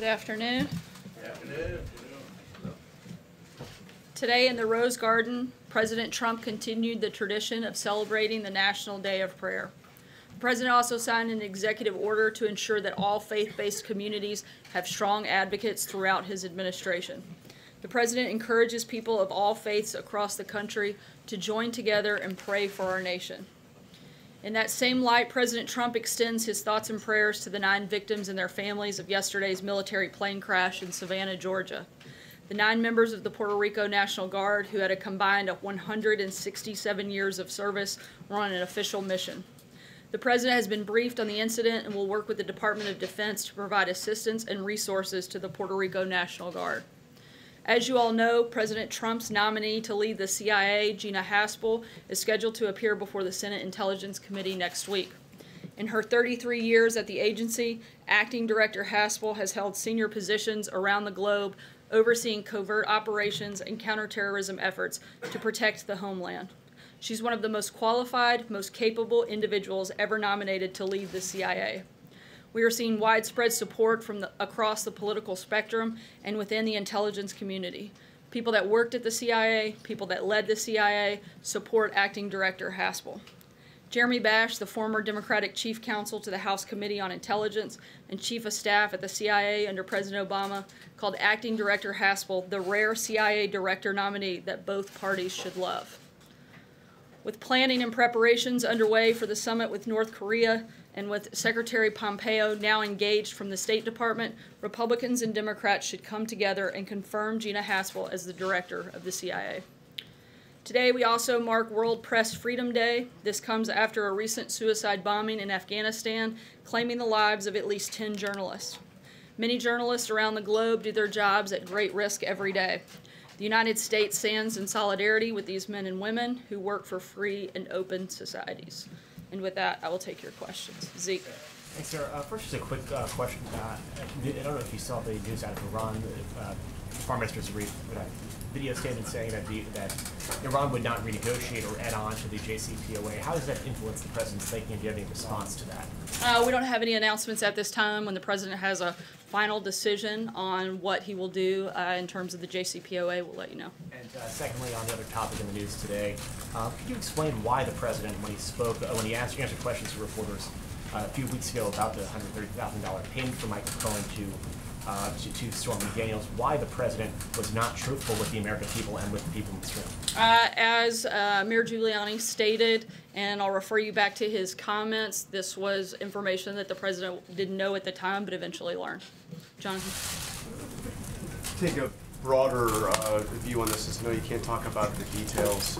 Good afternoon. Good afternoon. Today in the Rose Garden, President Trump continued the tradition of celebrating the National Day of Prayer. The President also signed an executive order to ensure that all faith-based communities have strong advocates throughout his administration. The President encourages people of all faiths across the country to join together and pray for our nation. In that same light, President Trump extends his thoughts and prayers to the 9 victims and their families of yesterday's military plane crash in Savannah, Georgia. The 9 members of the Puerto Rico National Guard, who had a combined 167 years of service, were on an official mission. The President has been briefed on the incident and will work with the Department of Defense to provide assistance and resources to the Puerto Rico National Guard. As you all know, President Trump's nominee to lead the CIA, Gina Haspel, is scheduled to appear before the Senate Intelligence Committee next week. In her 33 years at the agency, Acting Director Haspel has held senior positions around the globe, overseeing covert operations and counterterrorism efforts to protect the homeland. She's one of the most qualified, most capable individuals ever nominated to lead the CIA. We are seeing widespread support from across the political spectrum and within the intelligence community. People that worked at the CIA, people that led the CIA, support Acting Director Haspel. Jeremy Bash, the former Democratic Chief Counsel to the House Committee on Intelligence and Chief of Staff at the CIA under President Obama, called Acting Director Haspel the rare CIA director nominee that both parties should love. With planning and preparations underway for the summit with North Korea, and with Secretary Pompeo now engaged from the State Department, Republicans and Democrats should come together and confirm Gina Haspel as the director of the CIA. Today, we also mark World Press Freedom Day. This comes after a recent suicide bombing in Afghanistan, claiming the lives of at least 10 journalists. Many journalists around the globe do their jobs at great risk every day. The United States stands in solidarity with these men and women who work for free and open societies. And with that, I will take your questions. Zeke. Thanks, sir. First, just a quick question. I don't know if you saw the news out of Iran. The foreign minister released a video statement saying that Iran would not renegotiate or add on to the JCPOA. How does that influence the president's thinking? Do you have any response to that? We don't have any announcements at this time. When the president has a final decision on what he will do in terms of the JCPOA, we'll let you know. And secondly, on the other topic in the news today, could you explain why the president, when he answered questions to reporters a few weeks ago about the $130,000 payment for Michael Cohen to Stormy Daniels, why the president was not truthful with the American people and with the people in this room? As Mayor Giuliani stated, and I'll refer you back to his comments, this was information that the president didn't know at the time, but eventually learned. Jonathan? Take a broader view on this. I know you can't talk about the details,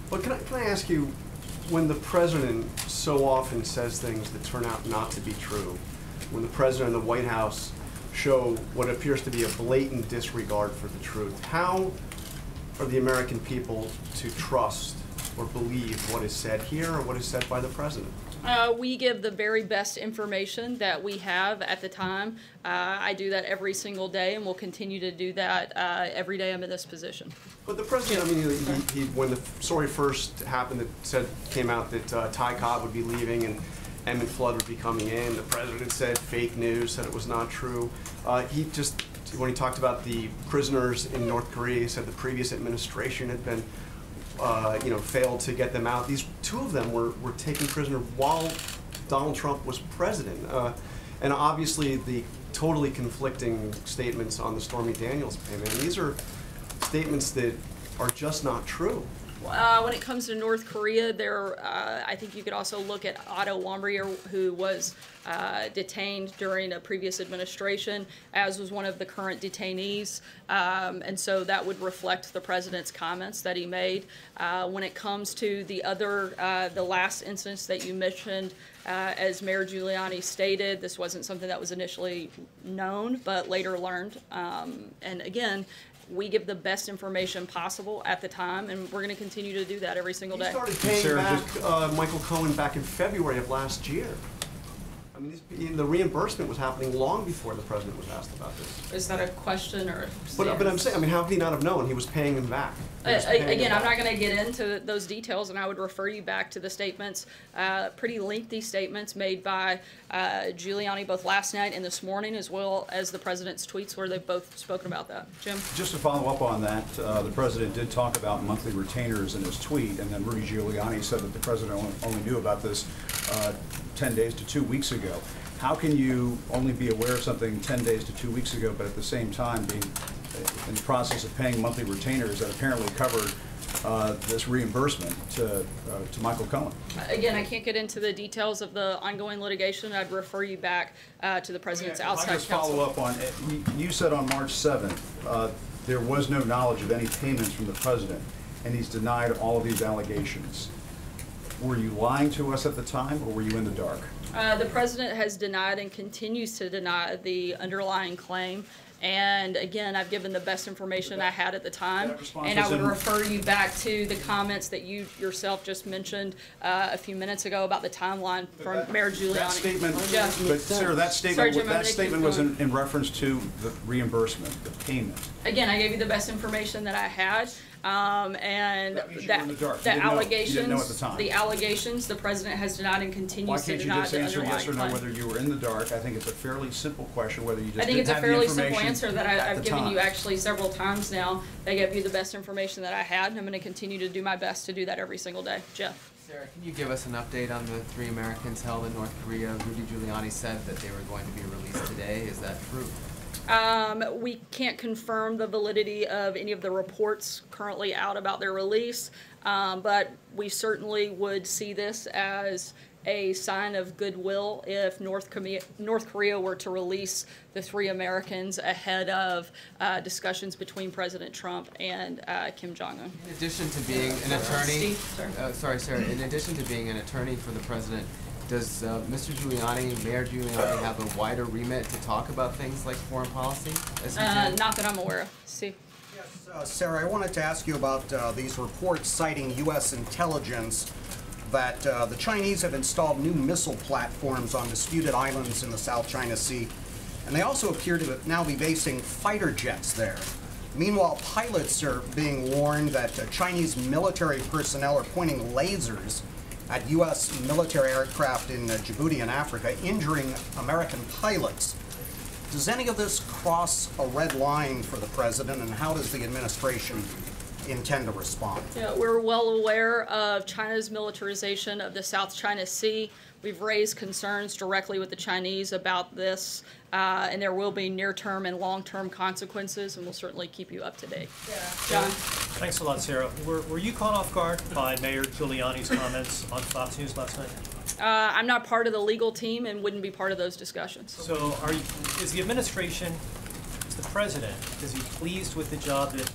but can I ask you, when the president so often says things that turn out not to be true, when the president and the White House show what appears to be a blatant disregard for the truth, how are the American people to trust or believe what is said here or what is said by the president? We give the very best information that we have at the time. I do that every single day, and will continue to do that every day I'm in this position. But the president, I mean, when the story first happened, came out that Ty Cobb would be leaving and Emmett Flood would be coming in, the president said fake news, said it was not true. When he talked about the prisoners in North Korea, he said the previous administration had been failed to get them out. These 2 of them were taken prisoner while Donald Trump was president. And obviously the totally conflicting statements on the Stormy Daniels payment. And these are statements that are just not true. When it comes to North Korea, I think you could also look at Otto Warmbier, who was detained during a previous administration, as was one of the current detainees. And so that would reflect the president's comments that he made. When it comes to the last instance that you mentioned, as Mayor Giuliani stated, this wasn't something that was initially known, but later learned. And again, we give the best information possible at the time, and we're going to continue to do that every single day. You started paying back Michael Cohen back in February of last year. I mean, the reimbursement was happening long before the president was asked about this. Is that a question or? But I'm saying, I mean, how could he not have known? He was paying him back. Again, I'm not going to get into those details, and I would refer you back to the statements, pretty lengthy statements made by Giuliani both last night and this morning, as well as the president's tweets where they've both spoken about that. Jim? Just to follow up on that, the president did talk about monthly retainers in his tweet, and then Rudy Giuliani said that the president only knew about this 10 days to 2 weeks ago. How can you only be aware of something 10 days to 2 weeks ago, but at the same time being in the process of paying monthly retainers that apparently covered this reimbursement to Michael Cohen? Again, I can't get into the details of the ongoing litigation. I'd refer you back to the president's outside counsel. I'll just follow up on it. You said on March 7th there was no knowledge of any payments from the president, and he's denied all of these allegations. Were you lying to us at the time, or were you in the dark? The president has denied and continues to deny the underlying claim. And again, I've given the best information I had at the time. And I would refer you back to the comments that you yourself just mentioned a few minutes ago about the timeline from Mayor Giuliani. That statement, yeah. but Sarah, that statement was in reference to the reimbursement, the payment. Again, I gave you the best information that I had. And the allegations, the allegations, the president has denied and continues to deny the underlying claim. Why can't you just answer yes or no whether you were in the dark? I think it's a fairly simple question whether you just didn't have the information. I think it's a fairly simple answer that I've given you actually several times now. I gave you the best information that I had, and I'm going to continue to do my best to do that every single day. Jeff. Sarah, can you give us an update on the 3 Americans held in North Korea? Rudy Giuliani said that they were going to be released today. Is that true? We can't confirm the validity of any of the reports currently out about their release, but we certainly would see this as a sign of goodwill if North Korea were to release the 3 Americans ahead of discussions between President Trump and Kim Jong-un. In addition to being an attorney, sorry, Sarah, in addition to being an attorney for the president, does Mr. Giuliani, Mayor Giuliani, have a wider remit to talk about things like foreign policy? Not that I'm aware of. Steve? Yes, Sarah, I wanted to ask you about these reports citing U.S. intelligence that the Chinese have installed new missile platforms on disputed islands in the South China Sea, and they also appear to now be basing fighter jets there. Meanwhile, pilots are being warned that Chinese military personnel are pointing lasers at U.S. military aircraft in Djibouti and Africa, injuring American pilots. Does any of this cross a red line for the president, and how does the administration intend to respond? Yeah, we're well aware of China's militarization of the South China Sea. We've raised concerns directly with the Chinese about this, and there will be near-term and long-term consequences, and we'll certainly keep you up to date. Yeah. John? Thanks a lot, Sarah. Were you caught off guard by Mayor Giuliani's comments on Fox News last night? I'm not part of the legal team and wouldn't be part of those discussions. So is the administration, is the president, is he pleased with the job that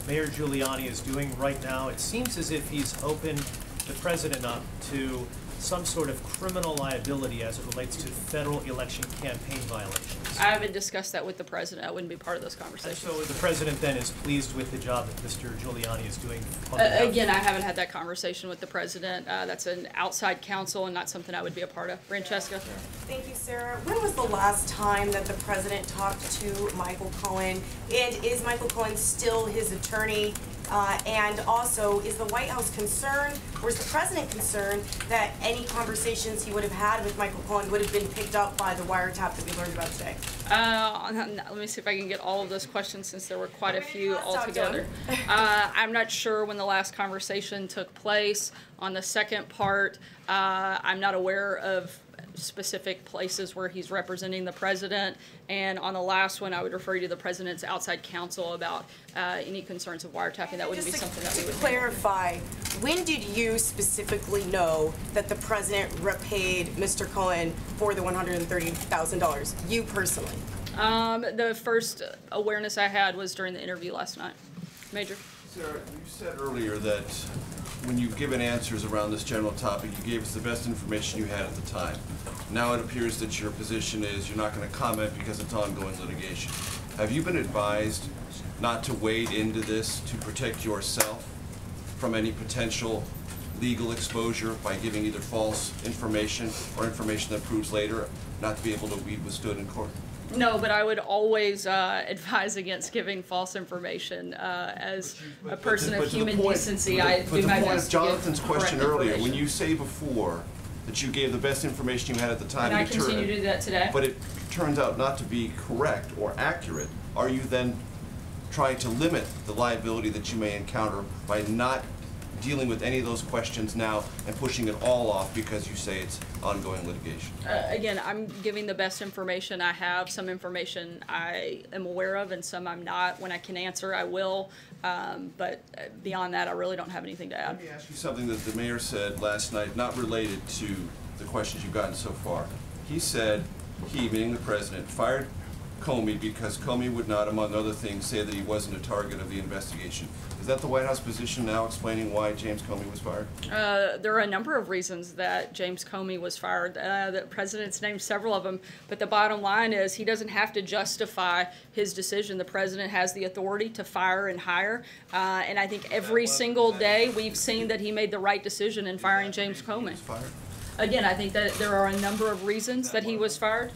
Mayor Giuliani is doing right now? It seems as if he's opened the president up to some sort of criminal liability as it relates to federal election campaign violations. I haven't discussed that with the president. I wouldn't be part of those conversations. And so the president then is pleased with the job that Mr. Giuliani is doing? Again, I haven't had that conversation with the president. That's an outside counsel and not something I would be a part of. Francesca? Thank you, Sarah. When was the last time that the president talked to Michael Cohen? And is Michael Cohen still his attorney? And also, is the White House concerned, or is the president concerned, that any conversations he would have had with Michael Cohen would have been picked up by the wiretap that we learned about today? Let me see if I can get all of those questions since there were quite a few altogether. I'm not sure when the last conversation took place. On the second part, I'm not aware of specific places where he's representing the president, and on the last one I would refer you to the president's outside counsel about any concerns of wiretapping. That wouldn't be something that we would clarify. When did you specifically know that the president repaid Mr. Cohen for the $130,000? You personally? The first awareness I had was during the interview last night. Major? Sarah, you said earlier that when you've given answers around this general topic, you gave us the best information you had at the time. Now it appears that your position is you're not going to comment because it's ongoing litigation. Have you been advised not to wade into this to protect yourself from any potential legal exposure by giving either false information or information that proves later not to be able to be withstood in court? No, but I would always advise against giving false information. As a person of human decency, I do my best to give Jonathan's question correct earlier, when information. you say before that you gave the best information you had at the time, And I continue to do that today. but it turns out not to be correct or accurate, are you then trying to limit the liability that you may encounter by not dealing with any of those questions now and pushing it all off because you say it's ongoing litigation? Again, I'm giving the best information I have. Some information I am aware of and some I'm not. When I can answer, I will. But beyond that, I really don't have anything to add. Let me ask you something that the mayor said last night, not related to the questions you've gotten so far. He said, he, meaning the president, fired Comey because Comey would not, among other things, say that he wasn't a target of the investigation. Is that the White House position now, explaining why James Comey was fired? There are a number of reasons that James Comey was fired. The president's named several of them, but the bottom line is he doesn't have to justify his decision. The president has the authority to fire and hire, and I think every single day we've seen that he made the right decision in firing James Comey. Again, I think that there are a number of reasons that he was fired.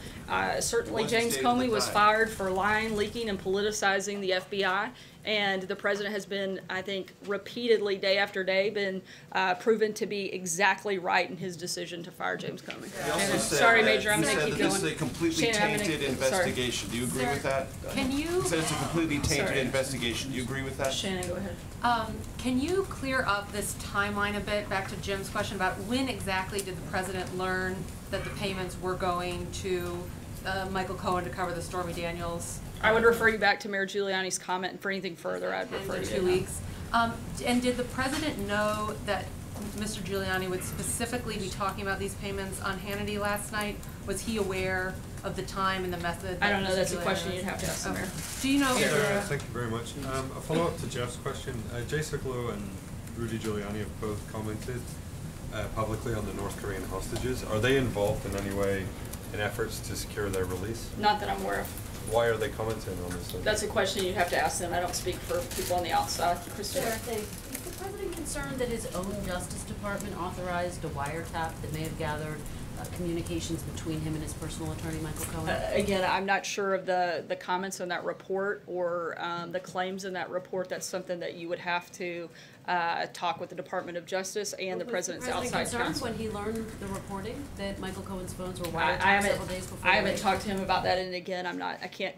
Certainly, What's the James state of the Comey was time? fired for lying, leaking, and politicizing the FBI. And the president has been, I think, repeatedly, day after day, been proven to be exactly right in his decision to fire James Comey. He also said Sorry, that- Major, I'm he going to said keep that going. this is a completely Shannon, I'm gonna- tainted sorry. investigation. Do you agree with that? Can you, He said it's a completely tainted Sorry. investigation. Do you agree with that? Shannon, go ahead. can you clear up this timeline a bit, back to Jim's question about when exactly did the president learn that the payments were going to Michael Cohen to cover the Stormy Daniels? I would refer you back to Mayor Giuliani's comment, and for anything further, I'd refer In you the to 2 him. weeks. And did the president know that Mr. Giuliani would specifically be talking about these payments on Hannity last night? Was he aware of the time and the method? I don't know, that Mr. that's a Giuliani question was- you'd have to ask the Okay. mayor. Do you know? Thank you very much. A follow-up to Jeff's question. Jay Sekulow and Rudy Giuliani have both commented publicly on the North Korean hostages. Are they involved in any way in efforts to secure their release? Not that I'm aware of. Why are they commenting on this? That's a question you'd have to ask them. I don't speak for people on the outside. Christopher? Sarah, thanks. Is the president concerned that his own Justice Department authorized a wiretap that may have gathered communications between him and his personal attorney, Michael Cohen? Again, I'm not sure of the comments on that report or the claims in that report. That's something that you would have to talk with the Department of Justice and the president's outside Was the president counsel. concerned when he learned the reporting that Michael Cohen's phones were I wiretapped several days before? haven't the talked to him about that, and again, I can't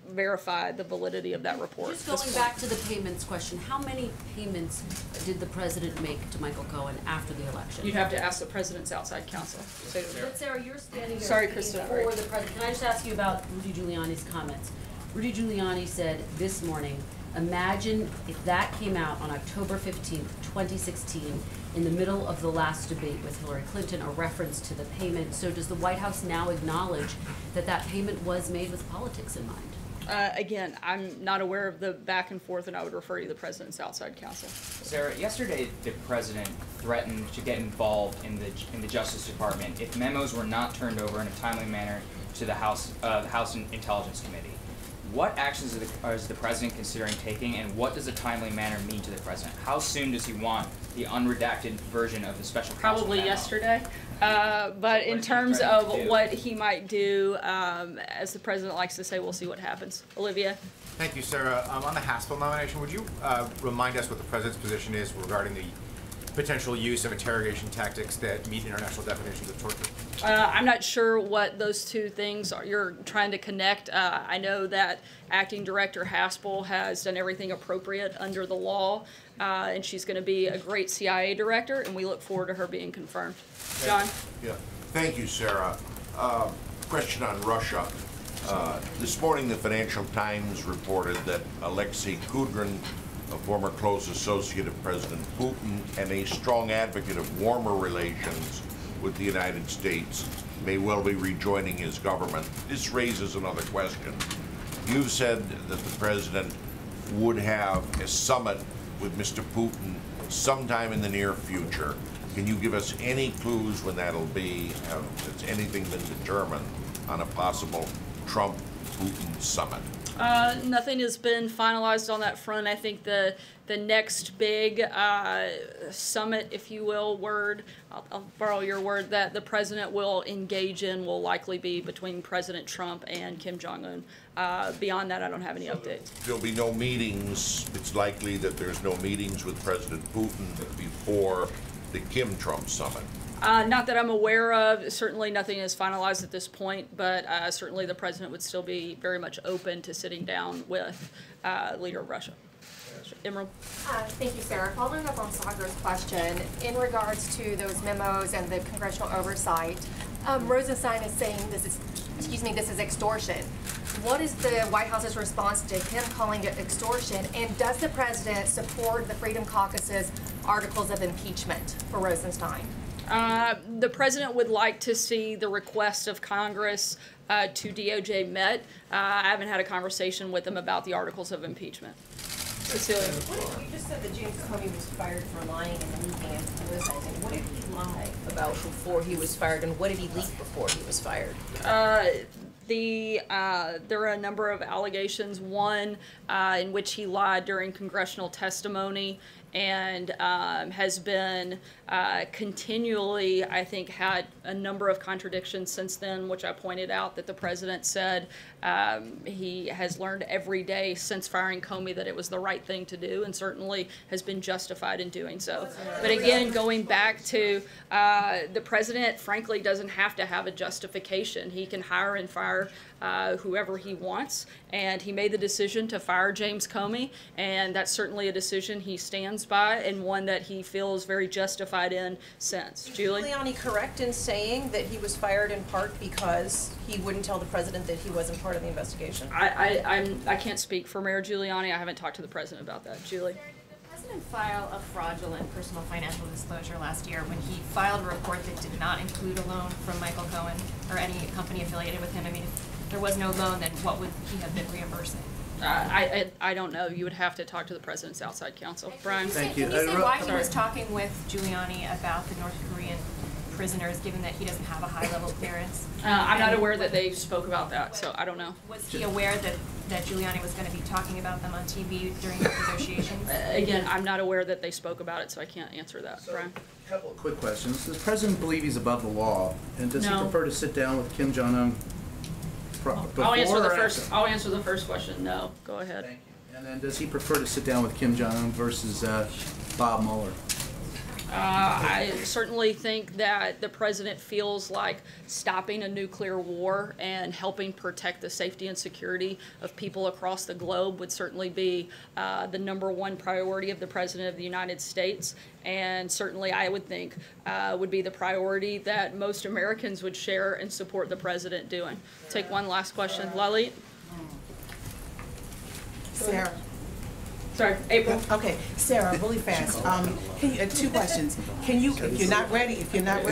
verify the validity of that report. Just at this going point. back to the payments question, how many payments did the president make to Michael Cohen after the election? You'd have to ask the president's outside counsel. So- But Sarah, you're standing there Sorry, speaking Kristen. for the president. Can I just ask you about Rudy Giuliani's comments? Rudy Giuliani said this morning, imagine if that came out on October 15th, 2016, in the middle of the last debate with Hillary Clinton, a reference to the payment. So does the White House now acknowledge that that payment was made with politics in mind? Again, I'm not aware of the back and forth, and I would refer you to the president's outside counsel. Sarah, yesterday the president threatened to get involved in the Justice Department if memos were not turned over in a timely manner to the House Intelligence Committee. What actions is the president considering taking, and what does a timely manner mean to the president? How soon does he want the unredacted version of the special counsel Probably memo? yesterday. But in terms of what he might do, as the president likes to say, we'll see what happens. Olivia? Thank you, Sarah. On the Haspel nomination, would you remind us what the president's position is regarding the potential use of interrogation tactics that meet international definitions of torture? I'm not sure what those two things are you're trying to connect. I know that Acting Director Haspel has done everything appropriate under the law, and she's going to be a great CIA director, and we look forward to her being confirmed. John? Yeah. Thank you, Sarah. Question on Russia. This morning, the Financial Times reported that Alexei Kudrin, a former close associate of President Putin and a strong advocate of warmer relations with the United States, may well be rejoining his government. This raises another question. You've said that the president would have a summit with Mr. Putin sometime in the near future. Can you give us any clues when that'll be? Has anything been determined on a possible Trump-Putin summit? Nothing has been finalized on that front. I think the next big summit, if you will, I'll borrow your word, that the president will engage in will likely be between President Trump and Kim Jong-un. Beyond that, I don't have any updates. There'll be no meetings. It's likely that there's no meetings with President Putin before the Kim-Trump summit. Not that I'm aware of. Certainly nothing is finalized at this point, but certainly the president would still be very much open to sitting down with leader of Russia. Emerald? Thank you, Sarah. Following up on Sagar's question, in regards to those memos and the congressional oversight, Rosenstein is saying this is extortion. What is the White House's response to him calling it extortion? And does the president support the Freedom Caucus's articles of impeachment for Rosenstein? The president would like to see the request of Congress to DOJ met. I haven't had a conversation with him about the articles of impeachment. Cecilia. You just said that James Comey was fired for lying and leaking and politicizing. What did he lie about before he was fired, and what did he leak before he was fired? There are a number of allegations. One in which he lied during congressional testimony, and has been continually, I think, had a number of contradictions since then, which I pointed out that the president said he has learned every day since firing Comey that it was the right thing to do, and certainly has been justified in doing so. But again, going back to the president, frankly, doesn't have to have a justification. He can hire and fire whoever he wants, and he made the decision to fire James Comey, and that's certainly a decision he stands by, and one that he feels very justified in since. Julie? Is Giuliani correct in saying that he was fired in part because he wouldn't tell the president that he wasn't part of the investigation? I can't speak for Mayor Giuliani. I haven't talked to the president about that. Julie? Did the president file a fraudulent personal financial disclosure last year when he filed a report that did not include a loan from Michael Cohen or any company affiliated with him? I mean, if there was no loan, then what would he have been reimbursing? I don't know. You would have to talk to the president's outside counsel. Brian? Thank you. Can you say why he was talking with Giuliani about the North Korean prisoners, given that he doesn't have a high-level clearance? I'm not aware that they spoke about that, so I don't know. Was he aware that Giuliani was going to be talking about them on TV during the negotiations? Again, I'm not aware that they spoke about it, so I can't answer that. Brian? A couple of quick questions. Does the president believe he's above the law, and does he No. prefer to sit down with Kim Jong-un I'll answer the first question. No. Go ahead. Thank you. And then does he prefer to sit down with Kim Jong-un versus Bob Mueller? I certainly think that the president feels like stopping a nuclear war and helping protect the safety and security of people across the globe would certainly be the #1 priority of the president of the United States, and certainly I would think would be the priority that most Americans would share and support the president doing. Take one last question. Lalit? Sarah. Sorry, April. Okay, Sarah, really fast. Can you, 2 questions. Can you, if you're not ready, Sarah.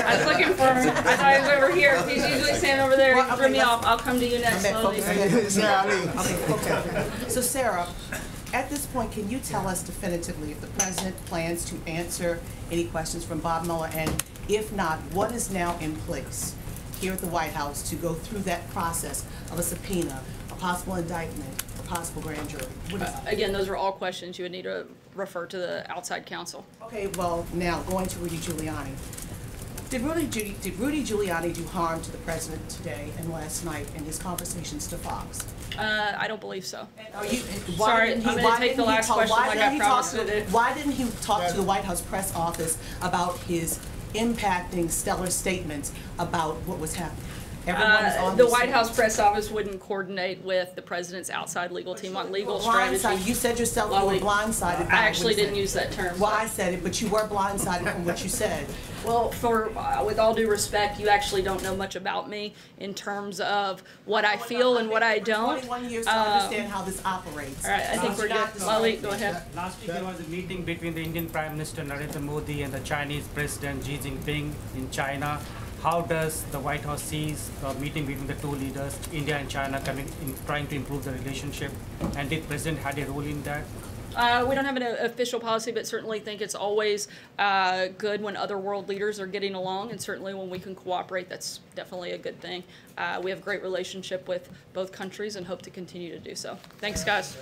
I was looking for him. I thought he was over here. He's usually standing over there. He threw me off. I'll come to you next. Okay. So Sarah, at this point, can you tell us definitively if the president plans to answer any questions from Bob Mueller, and if not, what is now in place here at the White House to go through that process of a subpoena, a possible indictment, a possible grand jury? Again, those are all questions you would need to refer to the outside counsel. Okay, well, now going to Rudy Giuliani. Did Rudy Giuliani do harm to the president today and last night in his conversations to Fox? I don't believe so. Sorry, I'm going to take the last question like I promised to do. Why didn't he talk to the White House press office about his impacting stellar statements about what was happening? The White House press office wouldn't coordinate with the president's outside legal team on legal strategy. You said yourself you were blindsided. I actually didn't use that term. Well, I said it, but you were blindsided from what you said. Well, with all due respect, you actually don't know much about me in terms of what I feel and what I don't. 21 years to understand how this operates. All right, I think we're good. Lali, go ahead. Last week there was a meeting between the Indian Prime Minister Narendra Modi and the Chinese President Xi Jinping in China. How does the White House see the meeting between the 2 leaders, India and China, trying to improve the relationship? And did the President had a role in that? We don't have an official policy, but certainly think it's always good when other world leaders are getting along, and certainly when we can cooperate, that's definitely a good thing. We have a great relationship with both countries and hope to continue to do so. Thanks, guys.